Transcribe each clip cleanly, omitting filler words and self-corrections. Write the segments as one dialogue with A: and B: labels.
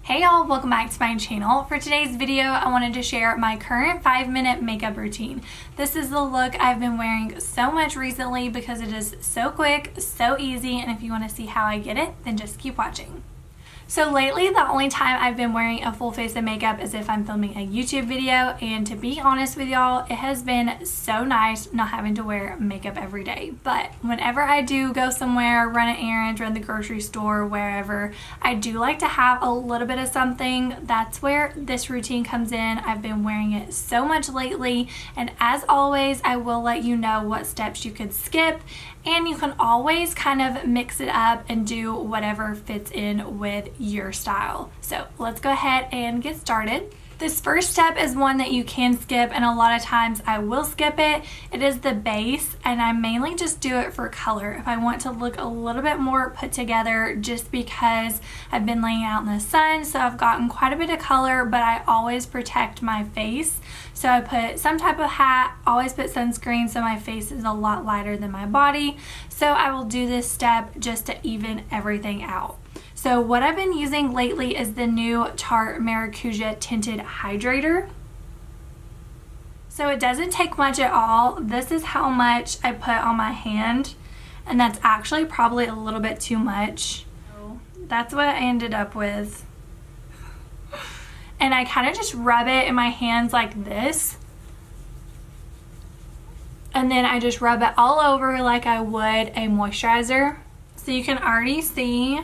A: Hey y'all, welcome back to my channel. For today's video, I wanted to share my current 5-minute makeup routine. This is the look I've been wearing so much recently because it is so quick, so easy, and if you want to see how I get it, then just keep watching. So lately, the only time I've been wearing a full face of makeup is if I'm filming a YouTube video, and to be honest with y'all, it has been so nice not having to wear makeup every day. But whenever I do go somewhere, run an errand, run the grocery store, wherever, I do like to have a little bit of something. That's where this routine comes in. I've been wearing it so much lately, and as always, I will let you know what steps you could skip, and you can always kind of mix it up and do whatever fits in with your style. So let's go ahead and get started. This first step is one that you can skip, and a lot of times I will skip it. It is the base, and I mainly just do it for color. If I want to look a little bit more put together, just because I've been laying out in the sun, so I've gotten quite a bit of color, but I always protect my face. So I put some type of hat, always put sunscreen, so my face is a lot lighter than my body. So I will do this step just to even everything out. So what I've been using lately is the new Tarte Maracuja Tinted Hydrator. So it doesn't take much at all. This is how much I put on my hand, and that's actually probably a little bit too much. So that's what I ended up with. And I kind of just rub it in my hands like this. And then I just rub it all over like I would a moisturizer. So you can already see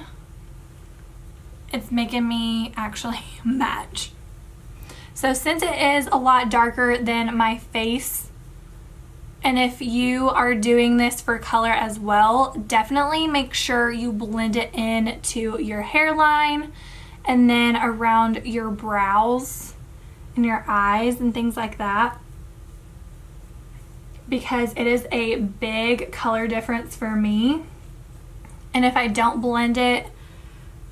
A: it's making me actually match. So since it is a lot darker than my face, and if you are doing this for color as well, definitely make sure you blend it in to your hairline and then around your brows and your eyes and things like that, because it is a big color difference for me. And if I don't blend it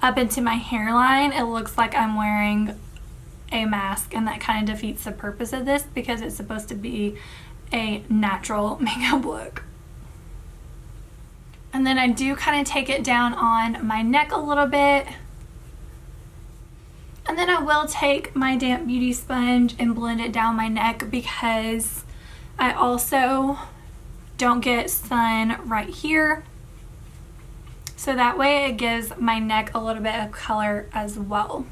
A: up into my hairline, it looks like I'm wearing a mask, and that kind of defeats the purpose of this because it's supposed to be a natural makeup look. And then I do kind of take it down on my neck a little bit. And then I will take my damp beauty sponge and blend it down my neck because I also don't get sun right here. So that way it gives my neck a little bit of color as well.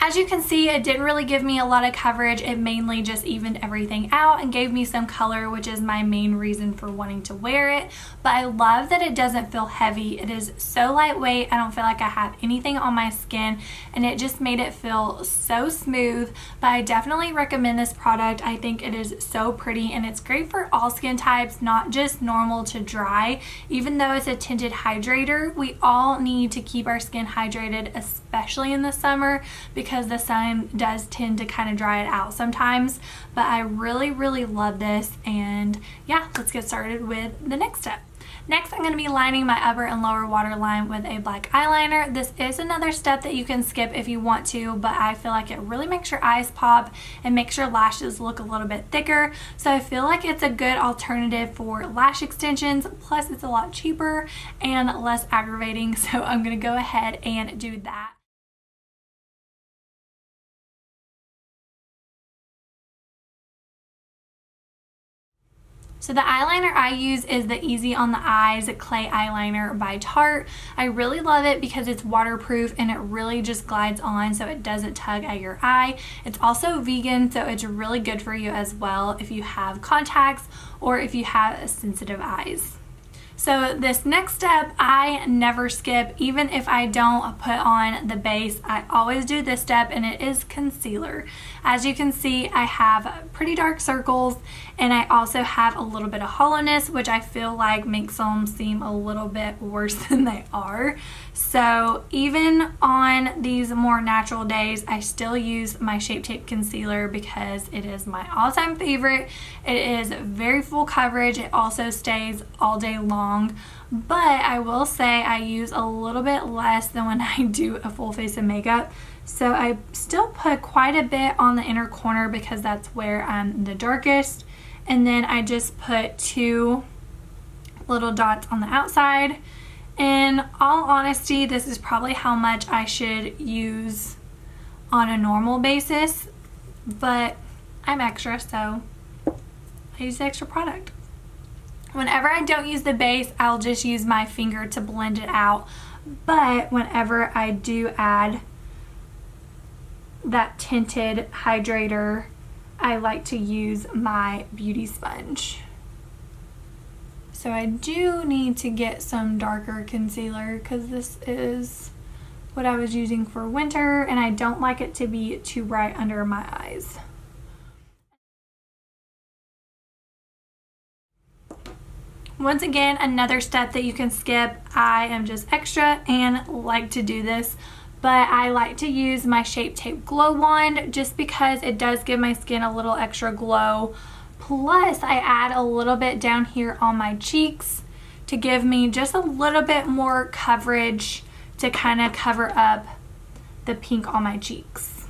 A: As you can see, it didn't really give me a lot of coverage. It mainly just evened everything out and gave me some color, which is my main reason for wanting to wear it. But I love that it doesn't feel heavy. It is so lightweight. I don't feel like I have anything on my skin, and it just made it feel so smooth. But I definitely recommend this product. I think it is so pretty, and it's great for all skin types, not just normal to dry. Even though it's a tinted hydrator, we all need to keep our skin hydrated, especially in the summer, because the sun does tend to kind of dry it out sometimes. But I really love this, and yeah, let's get started with the next step. Next, I'm going to be lining my upper and lower waterline with a black eyeliner. This is another step that you can skip if you want to, but I feel like it really makes your eyes pop and makes your lashes look a little bit thicker. So I feel like it's a good alternative for lash extensions, plus it's a lot cheaper and less aggravating. So I'm going to go ahead and do that. So the eyeliner I use is the Easy on the Eyes Clay Eyeliner by Tarte. I really love it because it's waterproof and it really just glides on so it doesn't tug at your eye. It's also vegan, so it's really good for you as well if you have contacts or if you have sensitive eyes. So this next step I never skip. Even if I don't put on the base, I always do this step, and it is concealer. As you can see, I have pretty dark circles, and I also have a little bit of hollowness, which I feel like makes them seem a little bit worse than they are. So even on these more natural days, I still use my Shape Tape concealer because it is my all-time favorite. It is very full coverage. It also stays all day long, but I will say I use a little bit less than when I do a full face of makeup. So I still put quite a bit on the inner corner because that's where I'm the darkest, and then I just put 2 little dots on the outside, In all honesty, this is probably how much I should use on a normal basis, but I'm extra, so I use the extra product. Whenever I don't use the base, I'll just use my finger to blend it out, but whenever I do add that tinted hydrator, I like to use my beauty sponge. So I do need to get some darker concealer because this is what I was using for winter and I don't like it to be too bright under my eyes. Once again, another step that you can skip. I am just extra and like to do this, but I like to use my Shape Tape Glow Wand just because it does give my skin a little extra glow. Plus, I add a little bit down here on my cheeks to give me just a little bit more coverage to kind of cover up the pink on my cheeks.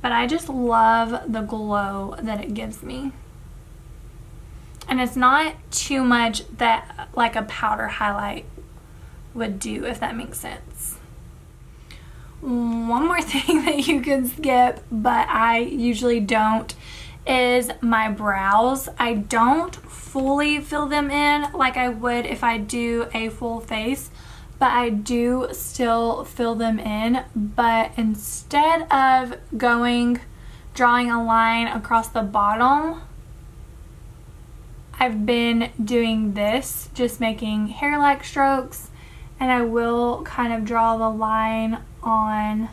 A: But I just love the glow that it gives me. And it's not too much that like a powder highlight would do, if that makes sense. One more thing that you can skip, but I usually don't, is my brows. I don't fully fill them in like I would if I do a full face, but I do still fill them in. But instead of drawing a line across the bottom, I've been doing this, just making hair-like strokes, and I will kind of draw the line on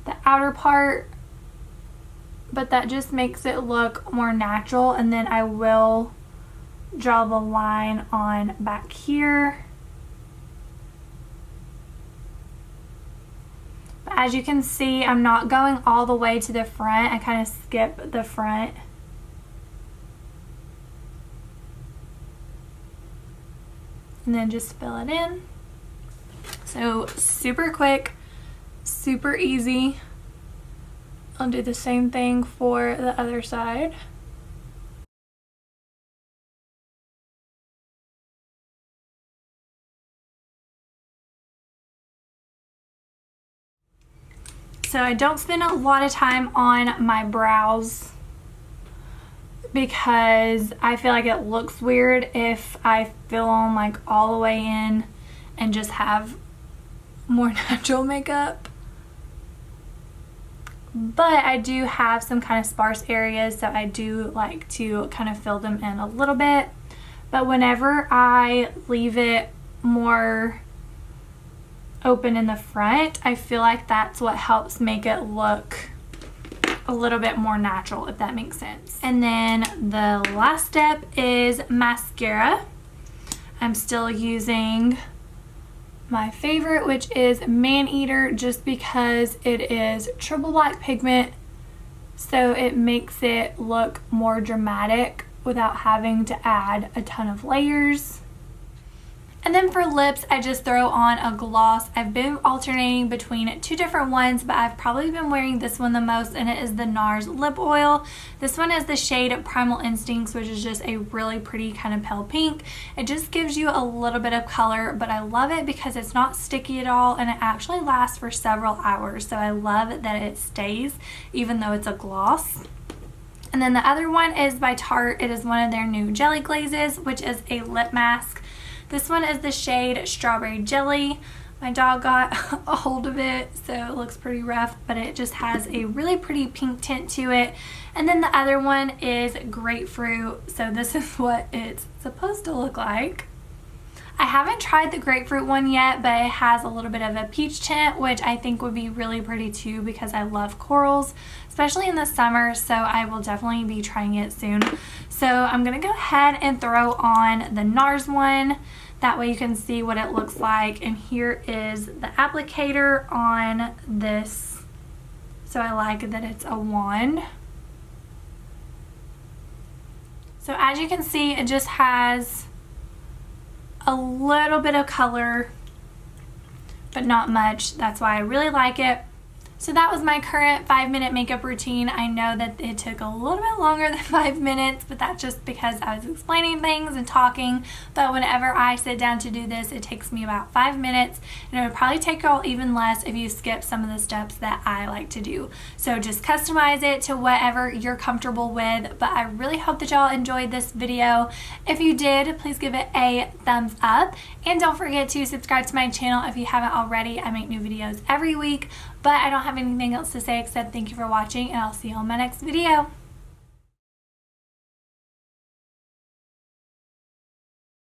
A: the outer part, but that just makes it look more natural. And then I will draw the line on back here. But as you can see, I'm not going all the way to the front. I kind of skip the front. And then just fill it in. So super quick, super easy. I'll do the same thing for the other side. So I don't spend a lot of time on my brows because I feel like it looks weird if I fill them like all the way in and just have more natural makeup. But I do have some kind of sparse areas, so I do like to kind of fill them in a little bit. But whenever I leave it more open in the front, I feel like that's what helps make it look a little bit more natural, if that makes sense. And then the last step is mascara. I'm still using my favorite, which is Maneater, just because it is triple black pigment, so it makes it look more dramatic without having to add a ton of layers. And then for lips, I just throw on a gloss. I've been alternating between two different ones, but I've probably been wearing this one the most, and it is the NARS Lip Oil. This one is the shade Primal Instincts, which is just a really pretty kind of pale pink. It just gives you a little bit of color, but I love it because it's not sticky at all, and it actually lasts for several hours. So I love that it stays, even though it's a gloss. And then the other one is by Tarte. It is one of their new jelly glazes, which is a lip mask. This one is the shade Strawberry Jelly. My dog got a hold of it, so it looks pretty rough, but it just has a really pretty pink tint to it. And then the other one is Grapefruit, so this is what it's supposed to look like. I haven't tried the grapefruit one yet, but it has a little bit of a peach tint, which I think would be really pretty too because I love corals, especially in the summer, so I will definitely be trying it soon. So I'm going to go ahead and throw on the NARS one. That way you can see what it looks like. And here is the applicator on this. So I like that it's a wand. So as you can see, it just has a little bit of color, but not much. That's why I really like it. So that was my current 5-minute makeup routine. I know that it took a little bit longer than 5 minutes, but that's just because I was explaining things and talking. But whenever I sit down to do this, it takes me about 5 minutes, and it would probably take y'all even less if you skip some of the steps that I like to do. So just customize it to whatever you're comfortable with. But I really hope that y'all enjoyed this video. If you did, please give it a thumbs up, and don't forget to subscribe to my channel if you haven't already. I make new videos every week. But I don't have anything else to say except thank you for watching, and I'll see you on my next video.